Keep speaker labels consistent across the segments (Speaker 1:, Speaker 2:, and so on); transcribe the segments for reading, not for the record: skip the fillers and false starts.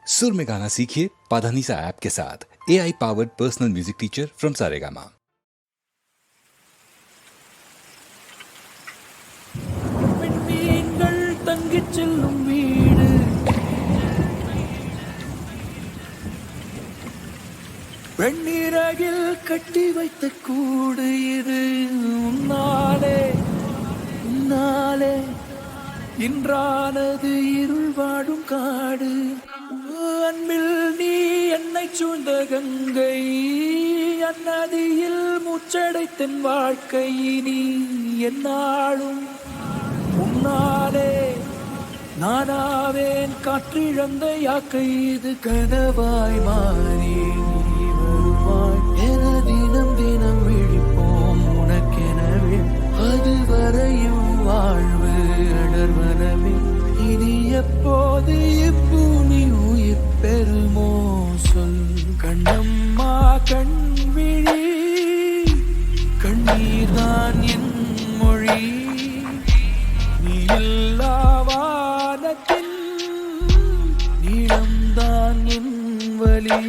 Speaker 1: सुर में गाना सीखिए पाधानीसा ऐप के साथ। AI powered personal music teacher from Saregama.
Speaker 2: பெண்மீன்கள் தங்கிச் செல்லும் வீடு, வெண்ணீரகில் கட்டி வைத்த கூடு இது. உன்னாலே உன்னாலே இன்றானது இருள் வாடும் காடு. அன்பில் நீ என்னை சூழ்ந்த கங்கை, அந்நதியில் மூச்சடைத்தன் வாழ்க்கை. நீ என்னாலும் உன்னாலே நானாவேன் காற்றிழந்த யாக்கை. இது கனவாய் மாறி நீ வருவாய் என தினம் தினம் விழிப்போம் உனக்கெனவே. அதுவரையும் வாழ்வு அடர்வனமே. இனி எப்போது இப்பூமி உயிர் பெறுமோ சொல். கண்ணம்மா கண் விழி, கண்ணீர்தான் என் மொழி. நீ இல்லா வானத்தின் நீளம்தான் என் வலி.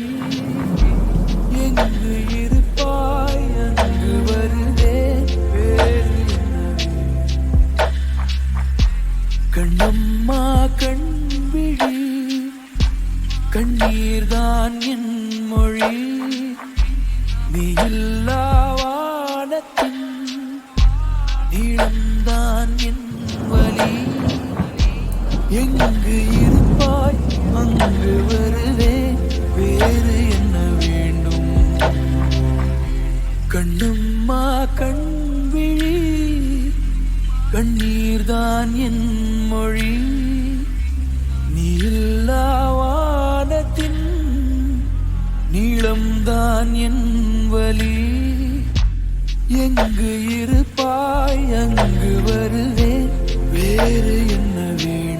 Speaker 2: எங்கு இருப்பாய் அங்கு வருதே வேறு என்னவே. கண்ணம்மா கண் விழி, கண்ணீர்தான் என் மொழி. நீ இல்லா வானத்தின் நீளம்தான் என் வலி. எங்கு இருப்பாய் அங்கு வருவே வேறு என்ன வேண்டும். கண்ணம்மா கண் விழி, கண்ணீர்தான் என் மொழி. நீ இல்லா வானத்தின் நீளம்தான் என் வலி. எங்கு இருப்பாய் அங்கு வருவே வேறு என்ன வேண்டும்.